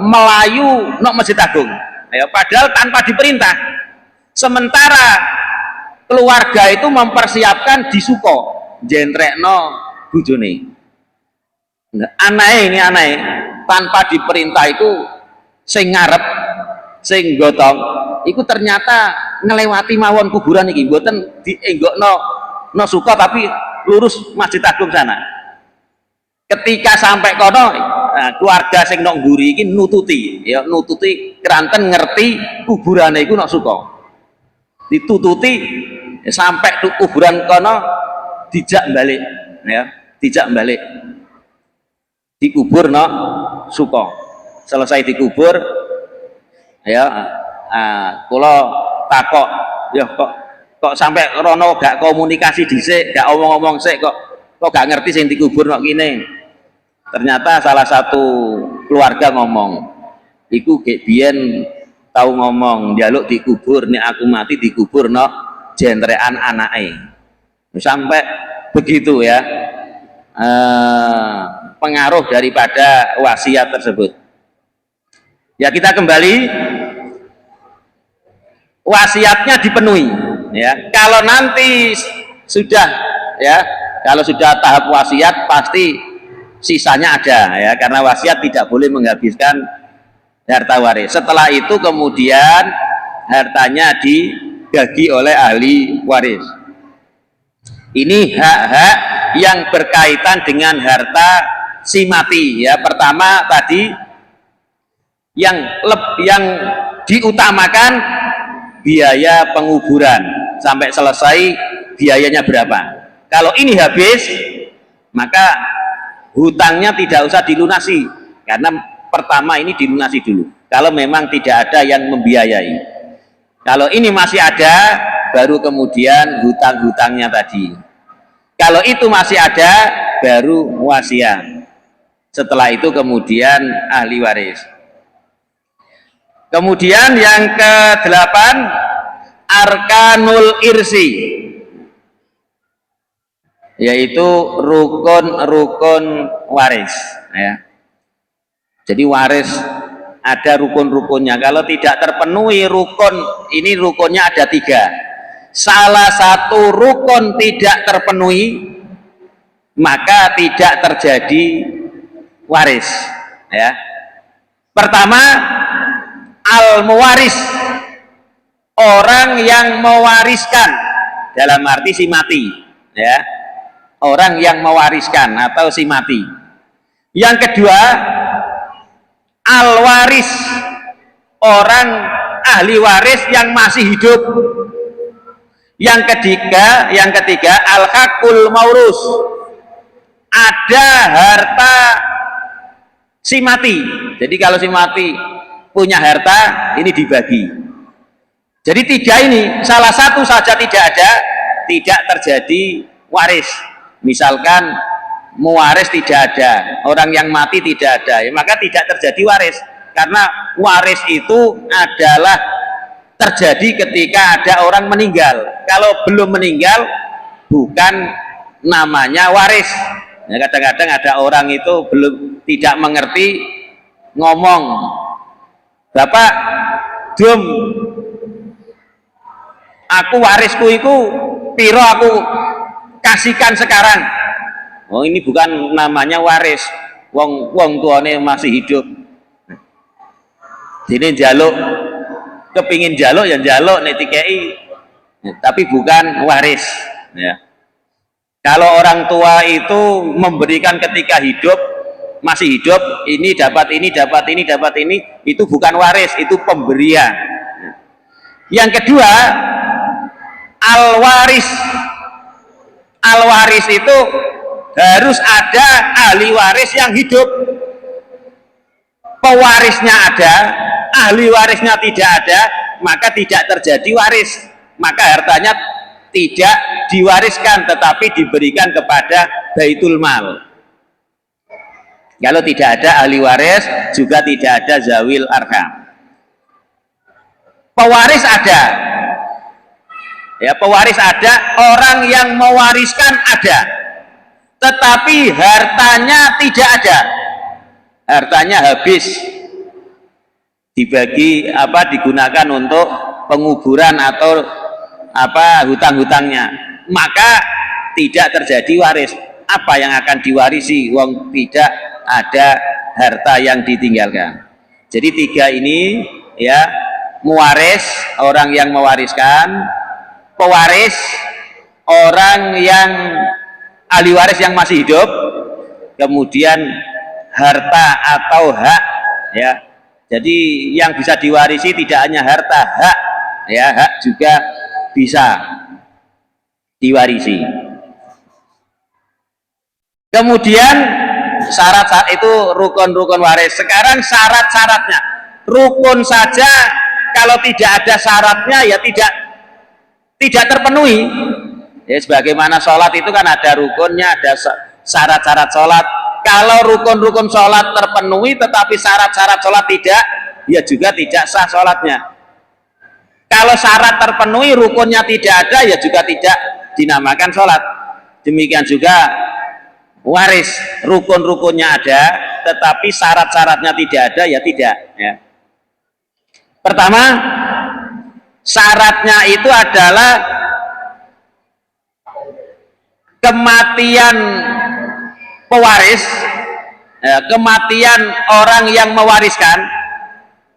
melayu nok Masjid Agung, ya, padahal tanpa diperintah. Sementara keluarga itu mempersiapkan di suko jentrekno bujone. Aneh tanpa diperintah itu sing ngarep sing gotong iku ternyata ngelewati mawon kuburan iki, mboten dienggokno no suko tapi lurus Masjid Agung sana. Ketika sampai kono, nah, keluarga sing nok mburi iki nututi, ya, nututi keranten ngerti kuburane iku nok suko. Ditututi sampai kuburan kono dijak balik, ya, dijak balik, dikubur no suko. Selesai dikubur, ya, kula takok, ya kok sampai rono gak komunikasi dhisik, gak omong-omong sik, kok gak ngerti sing dikubur kok gini. Ternyata salah satu keluarga ngomong, iku gek biyen tahu ngomong, njaluk dikubur, nek aku mati dikubur no jentrekan anake. Sampai begitu ya, pengaruh daripada wasiat tersebut. Ya, kita kembali, wasiatnya dipenuhi, ya. Kalau nanti sudah, ya, kalau sudah tahap wasiat pasti sisanya ada, ya, karena wasiat tidak boleh menghabiskan harta waris. Setelah itu kemudian hartanya dibagi oleh ahli waris. Ini hak-hak yang berkaitan dengan harta si mati, ya. Pertama tadi yang diutamakan biaya penguburan sampai selesai, biayanya berapa. Kalau ini habis, maka hutangnya tidak usah dilunasi, karena pertama ini dilunasi dulu kalau memang tidak ada yang membiayai. Kalau ini masih ada, baru kemudian hutang-hutangnya tadi. Kalau itu masih ada, baru wasiat. Setelah itu kemudian ahli waris. Kemudian yang ke-8, arkanul irsi, yaitu rukun-rukun waris, ya. Jadi waris ada rukun-rukunnya. Kalau tidak terpenuhi rukun, ini rukunnya ada 3. Salah satu rukun tidak terpenuhi, maka tidak terjadi waris, ya. Pertama, al-muwaris, orang yang mewariskan, dalam arti si mati, ya, orang yang mewariskan atau si mati. Yang kedua, al-waris, orang ahli waris yang masih hidup. Yang ketiga al-hakul maurus, ada harta si mati. Jadi kalau si mati punya harta, ini dibagi. Jadi 3 ini, salah satu saja tidak ada, tidak terjadi waris. Misalkan mewaris tidak ada, orang yang mati tidak ada, ya, maka tidak terjadi waris. Karena waris itu adalah terjadi ketika ada orang meninggal. Kalau belum meninggal, bukan namanya waris. Ya, kadang-kadang ada orang itu belum, tidak mengerti, ngomong, Bapak, dum, aku warisku itu piro aku kasihkan sekarang. Oh, ini bukan namanya waris. Wong tuane masih hidup. Jadi jaluk, kepingin jaluk ya jaluk nek dikei, tapi bukan waris, ya. Kalau orang tua itu memberikan ketika hidup, masih hidup, ini dapat ini, dapat ini, dapat ini, itu bukan waris, itu pemberian. Yang kedua, al-waris. Al-waris itu harus ada ahli waris yang hidup. Pewarisnya ada, ahli warisnya tidak ada, maka tidak terjadi waris. Maka hartanya tidak diwariskan, tetapi diberikan kepada baitul mal. Kalau tidak ada ahli waris, juga tidak ada zawil arham. Pewaris ada, ya, pewaris ada, orang yang mewariskan ada, tetapi hartanya tidak ada, hartanya habis, dibagi digunakan untuk penguburan atau hutang-hutangnya, maka tidak terjadi waris. Apa yang akan diwarisi? Wong tidak ada harta yang ditinggalkan. Jadi 3 ini, ya, muwaris, orang yang mewariskan, pewaris, orang yang ahli waris yang masih hidup, kemudian harta atau hak, ya. Jadi yang bisa diwarisi tidak hanya harta, hak, ya, hak juga bisa diwarisi. Kemudian syarat itu rukun-rukun waris. Sekarang syarat-syaratnya. Rukun saja kalau tidak ada syaratnya ya tidak terpenuhi. Ya sebagaimana sholat itu kan ada rukunnya, ada syarat-syarat sholat. Kalau rukun-rukun sholat terpenuhi tetapi syarat-syarat sholat tidak, ya juga tidak sah sholatnya. Kalau syarat terpenuhi rukunnya tidak ada, ya juga tidak dinamakan sholat. Demikian juga waris, rukun-rukunnya ada tetapi syarat-syaratnya tidak ada, ya tidak ya. Pertama, syaratnya itu adalah kematian pewaris, kematian orang yang mewariskan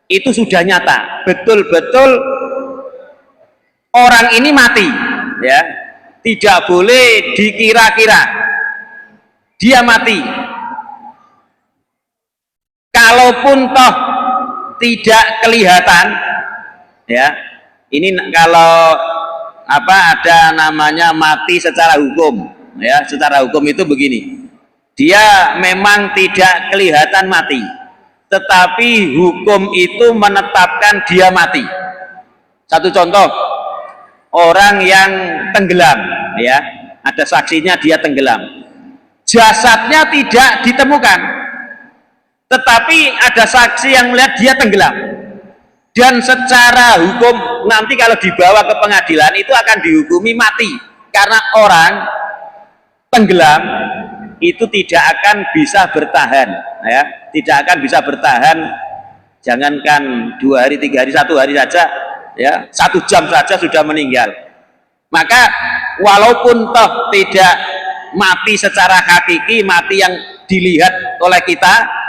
itu sudah nyata, betul-betul orang ini mati ya, tidak boleh dikira-kira dia mati. Kalaupun toh tidak kelihatan ya, ini kalau ada namanya mati secara hukum ya. Secara hukum itu begini, dia memang tidak kelihatan mati tetapi hukum itu menetapkan dia mati. Satu contoh, orang yang tenggelam ya, ada saksinya dia tenggelam, jasadnya tidak ditemukan tetapi ada saksi yang melihat dia tenggelam, dan secara hukum nanti kalau dibawa ke pengadilan itu akan dihukumi mati, karena orang tenggelam itu tidak akan bisa bertahan ya, tidak akan bisa bertahan, jangankan 2 hari 3 hari, 1 hari saja ya, 1 jam saja sudah meninggal. Maka walaupun toh tidak mati secara hakiki, mati yang dilihat oleh kita,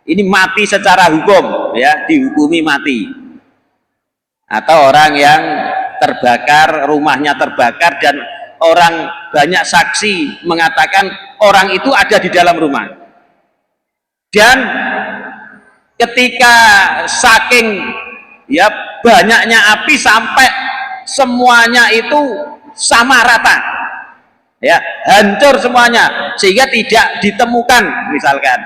ini mati secara hukum ya, dihukumi mati. Atau orang yang terbakar, rumahnya terbakar dan orang banyak saksi mengatakan orang itu ada di dalam rumah, dan ketika saking ya banyaknya api sampai semuanya itu sama rata ya, hancur semuanya sehingga tidak ditemukan misalkan,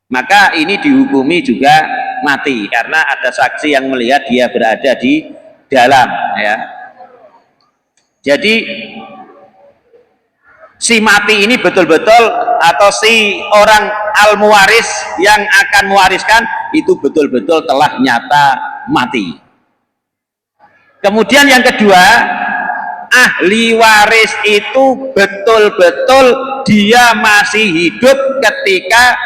maka ini dihukumi juga mati karena ada saksi yang melihat dia berada di dalam ya. Jadi si mati ini betul-betul, atau si orang al-muwaris yang akan mewariskan itu betul-betul telah nyata mati. Kemudian yang kedua, ahli waris itu betul-betul dia masih hidup ketika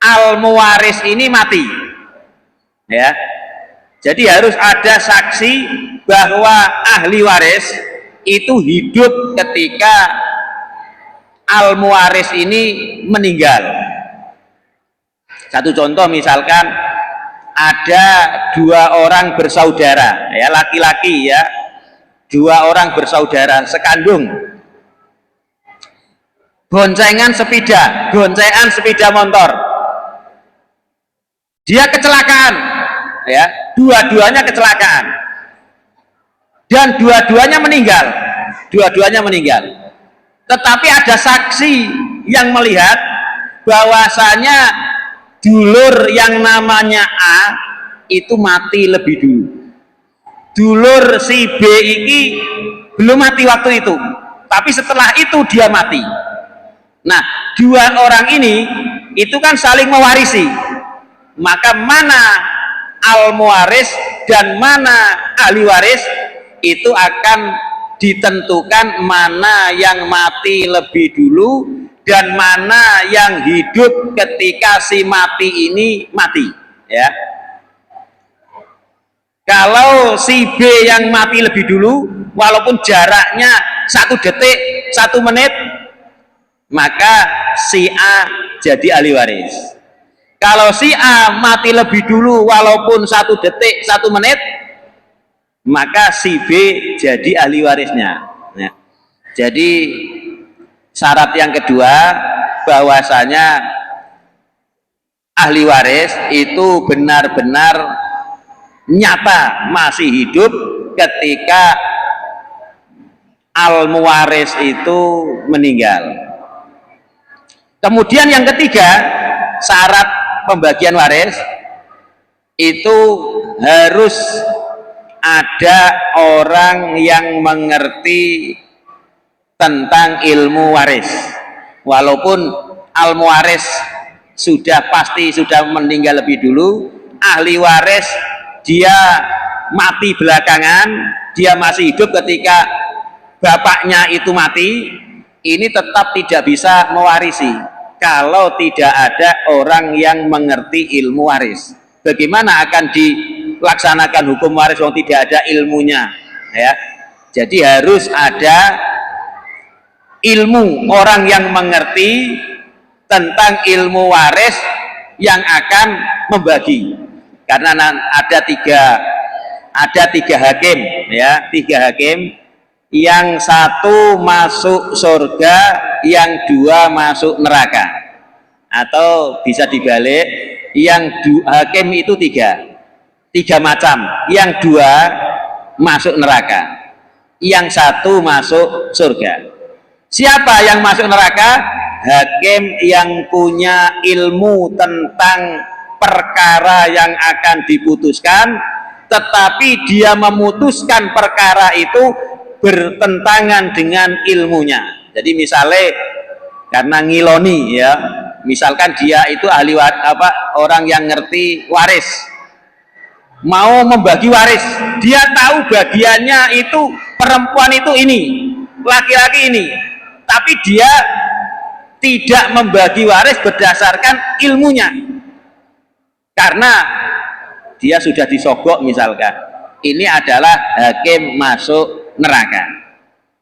al-muwaris ini mati ya. Jadi harus ada saksi bahwa ahli waris itu hidup ketika al-muwaris ini meninggal. Satu contoh, misalkan ada 2 orang bersaudara ya, laki-laki ya, 2 orang bersaudara sekandung, goncengan sepeda motor, dia kecelakaan ya, dua-duanya kecelakaan dan dua-duanya meninggal, tetapi ada saksi yang melihat bahwasanya dulur yang namanya A itu mati lebih dulu. Dulur si B ini belum mati waktu itu, tapi setelah itu dia mati. Nah, 2 orang ini itu kan saling mewarisi, maka mana al-muwaris dan mana ahli waris itu akan ditentukan mana yang mati lebih dulu dan mana yang hidup ketika si mati ini mati ya. Kalau si B yang mati lebih dulu walaupun jaraknya 1 detik 1 menit, maka si A jadi ahli waris. Kalau si A mati lebih dulu walaupun 1 detik 1 menit, maka si B jadi ahli warisnya ya. Jadi syarat yang kedua bahwasanya ahli waris itu benar-benar nyata masih hidup ketika al-muwaris itu meninggal. Kemudian yang ketiga, syarat pembagian waris itu harus ada orang yang mengerti tentang ilmu waris. Walaupun al-muwaris sudah meninggal lebih dulu, ahli waris dia mati belakangan, dia masih hidup ketika bapaknya itu mati, ini tetap tidak bisa mewarisi kalau tidak ada orang yang mengerti ilmu waris. Bagaimana akan dilaksanakan hukum waris yang tidak ada ilmunya, ya? Jadi harus ada ilmu, orang yang mengerti tentang ilmu waris yang akan membagi. Karena ada tiga hakim, ya, tiga hakim. Yang satu masuk surga, yang dua masuk neraka. Atau bisa dibalik, yang hakim itu tiga macam. Yang dua masuk neraka, yang satu masuk surga. Siapa yang masuk neraka? Hakim yang punya ilmu tentang perkara yang akan diputuskan, tetapi dia memutuskan perkara itu bertentangan dengan ilmunya. Jadi misalnya karena ngiloni, ya, misalkan dia itu ahli orang yang ngerti waris, mau membagi waris, dia tahu bagiannya itu perempuan itu ini, laki-laki ini, tapi dia tidak membagi waris berdasarkan ilmunya karena dia sudah disogok misalkan. Ini adalah hakim masuk neraka,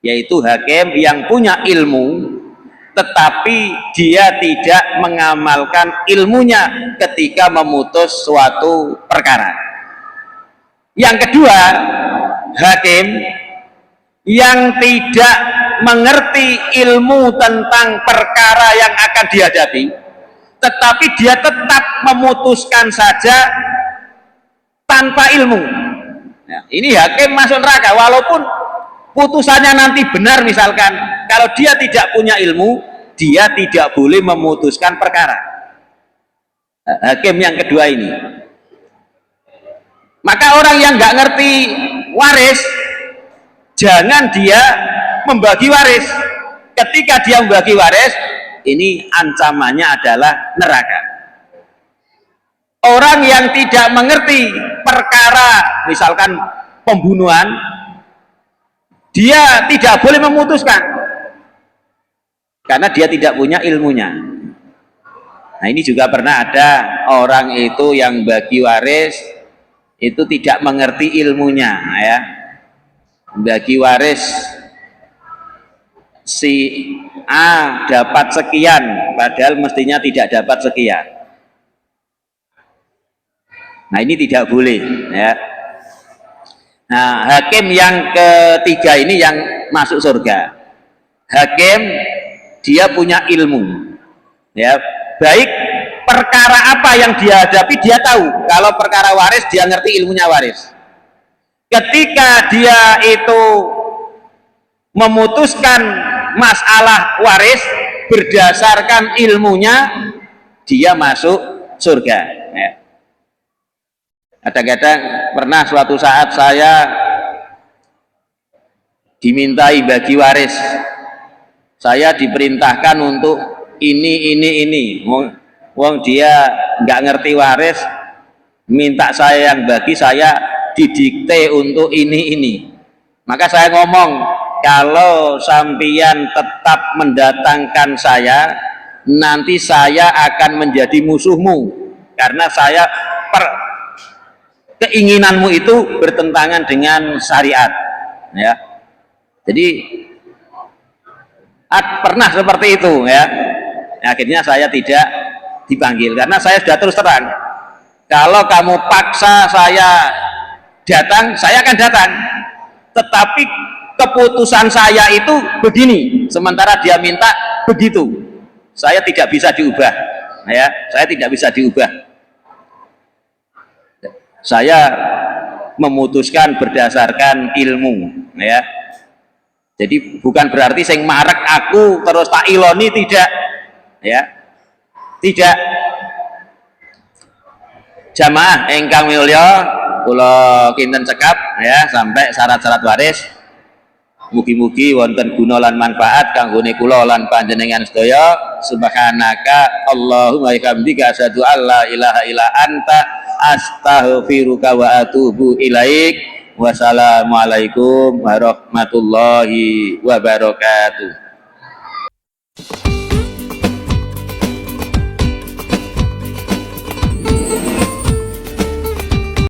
yaitu hakim yang punya ilmu tetapi dia tidak mengamalkan ilmunya ketika memutus suatu perkara. Yang kedua, hakim yang tidak mengerti ilmu tentang perkara yang akan dihadapi, tetapi dia tetap memutuskan saja tanpa ilmu. Nah, ini hakim masuk neraka walaupun putusannya nanti benar. Misalkan kalau dia tidak punya ilmu, dia tidak boleh memutuskan perkara. Hakim yang kedua ini. Maka orang yang nggak ngerti waris, jangan dia membagi waris. Ketika dia membagi waris, ini ancamannya adalah neraka. Orang yang tidak mengerti perkara, misalkan pembunuhan, dia tidak boleh memutuskan karena dia tidak punya ilmunya. Nah, ini juga pernah ada orang itu yang bagi waris itu tidak mengerti ilmunya, ya. Bagi waris si A dapat sekian padahal mestinya tidak dapat sekian. Nah, ini tidak boleh, ya. Nah, hakim yang ketiga ini yang masuk surga. Hakim dia punya ilmu, ya, baik perkara apa yang dia hadapi dia tahu. Kalau perkara waris dia ngerti ilmunya waris. Ketika dia itu memutuskan masalah waris berdasarkan ilmunya, dia masuk surga, ya. Kadang-kadang pernah suatu saat saya dimintai bagi waris, saya diperintahkan untuk ini. Wong dia nggak ngerti waris, minta saya yang bagi, saya didikte untuk ini. Maka saya ngomong, kalau sampian tetap mendatangkan saya, nanti saya akan menjadi musuhmu karena keinginanmu itu bertentangan dengan syariat, ya. Jadi pernah seperti itu, ya. Akhirnya saya tidak dipanggil karena saya sudah terus terang, kalau kamu paksa saya datang, saya akan datang, tetapi keputusan saya itu begini, sementara dia minta begitu, saya tidak bisa diubah, ya. Saya tidak bisa diubah. Saya memutuskan berdasarkan ilmu, ya. Jadi bukan berarti sing marek aku terus tak iloni, tidak, ya, tidak. Jamaah ingkang mulya, kula kinten cekap ya sampai syarat-syarat waris. Mugi-mugi wonten guna lan manfaat kanggone kula lan panjenengan sedaya. Subhanaka Allahumma bihamdika asyhadu an la ilaha illa anta astaghfiruka wa atubu ilaik. Wassalamualaikum warahmatullahi wabarakatuh.